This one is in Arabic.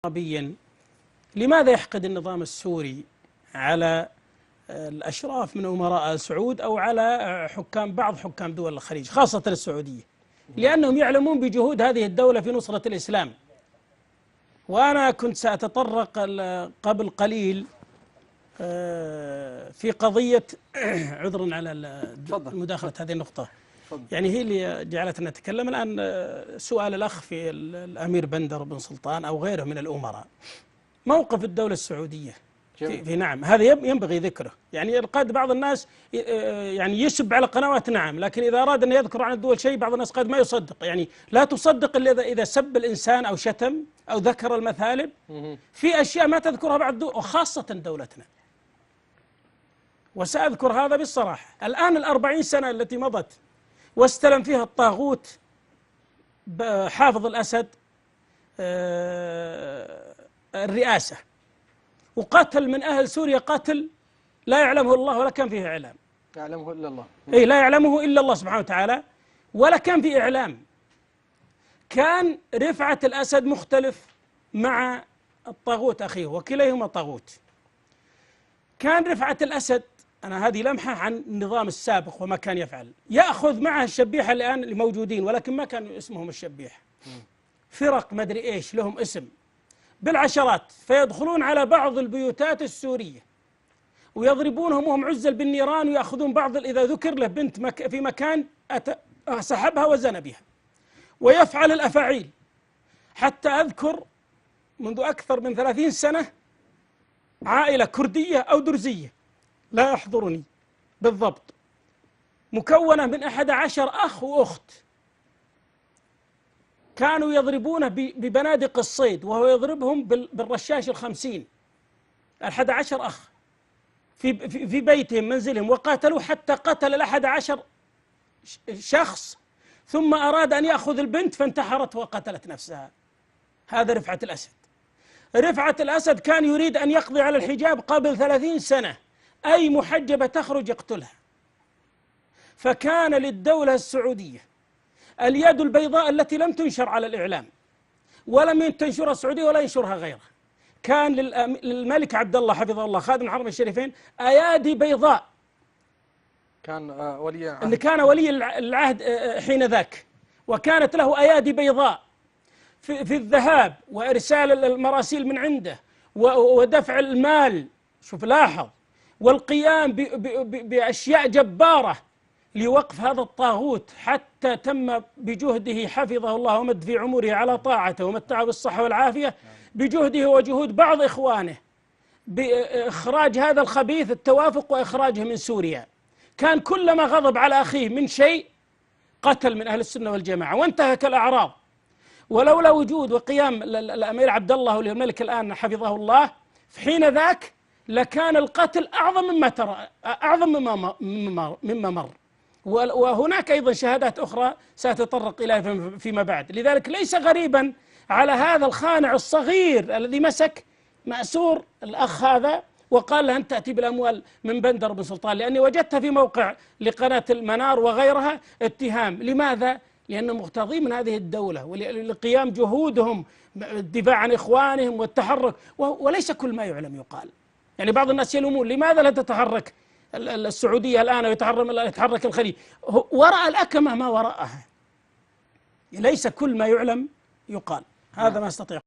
عربيا. لماذا يحقد النظام السوري على الأشراف من أمراء آل سعود أو على بعض حكام دول الخليج خاصة السعودية؟ لأنهم يعلمون بجهود هذه الدولة في نصرة الإسلام. وأنا كنت سأتطرق قبل قليل في قضية عذرا على مداخلة هذه النقطة، يعني هي اللي جعلتنا نتكلم الآن. سؤال الأخ في الأمير بندر بن سلطان أو غيره من الأمراء، موقف الدولة السعودية في نعم، هذا ينبغي ذكره. يعني قد بعض الناس يعني يسب على قنوات، نعم، لكن إذا أراد أن يذكر عن الدول شيء بعض الناس قد ما يصدق. يعني لا تصدق إلا إذا سب الإنسان أو شتم أو ذكر المثالب. في أشياء ما تذكرها بعض الدول وخاصة دولتنا، وسأذكر هذا بالصراحة. الآن 40 سنة التي مضت واستلم فيها الطاغوت حافظ الأسد الرئاسة، وقتل من أهل سوريا قتل لا يعلمه الله ولا كان فيه إعلام. يعلمه إلا الله. أي لا يعلمه إلا الله سبحانه وتعالى، ولا كان فيه إعلام. كان رفعة الأسد مختلف مع الطاغوت أخيه، وكليهما طاغوت. كان رفعة الأسد، أنا هذه لمحة عن النظام السابق وما كان يفعل، يأخذ معه الشبيحة الآن الموجودين، ولكن ما كان اسمهم الشبيح، فرق مدري إيش لهم اسم بالعشرات، فيدخلون على بعض البيوتات السورية ويضربونهم وهم عزل بالنيران، ويأخذون بعض إذا ذكر له بنت في مكان سحبها وزن بها، ويفعل الأفاعيل. حتى أذكر منذ أكثر من 30 سنة عائلة كردية أو درزية لا يحضرني بالضبط، مكونة من 11 أخ وأخت، كانوا يضربونه ببنادق الصيد وهو يضربهم بالرشاش 50. 11 أخ في بيتهم منزلهم، وقاتلوا حتى قتل 11 شخص، ثم أراد أن يأخذ البنت فانتحرت وقتلت نفسها. هذا رفعة الأسد. رفعة الأسد كان يريد أن يقضي على الحجاب قبل 30 سنة، أي محجبة تخرج يقتلها. فكان للدولة السعودية اليد البيضاء التي لم تنشر على الإعلام، ولم تنشرها السعودية ولا ينشرها غيرها. كان للملك عبد الله حفظه الله خادم الحرمين الشريفين أيادي بيضاء، كان ولي عهد، إن كان ولي العهد حين ذاك، وكانت له أيادي بيضاء في الذهاب وإرسال المراسيل من عنده ودفع المال، شوف لاحظ، والقيام بأشياء جبارة لوقف هذا الطاغوت، حتى تم بجهده حفظه الله ومد في عمره على طاعته ومتعه بالصحة والعافية، بجهده وجهود بعض إخوانه بإخراج هذا الخبيث، التوافق وإخراجه من سوريا. كان كلما غضب على أخيه من شيء قتل من أهل السنة والجماعة وانتهك الأعراض. ولولا وجود وقيام الأمير عبد الله ولي الملك الآن حفظه الله في حين ذاك، لكان القتل أعظم مما مر. وهناك أيضا شهادات أخرى سأتطرق إليها فيما بعد. لذلك ليس غريبا على هذا الخانع الصغير الذي مسك مأسور الأخ هذا وقال له أنت تأتي بالأموال من بندر بن سلطان، لأني وجدتها في موقع لقناة المنار وغيرها اتهام. لماذا؟ لأنه مقتضي من هذه الدولة ولقيام جهودهم الدفاع عن إخوانهم والتحرك، وليس كل ما يعلم يقال. يعني بعض الناس يلومون لماذا لا تتحرك السعودية الآن ويتحرك الخليج؟ وراء الأكمة ما وراءها، ليس كل ما يعلم يقال. هذا ما استطيع.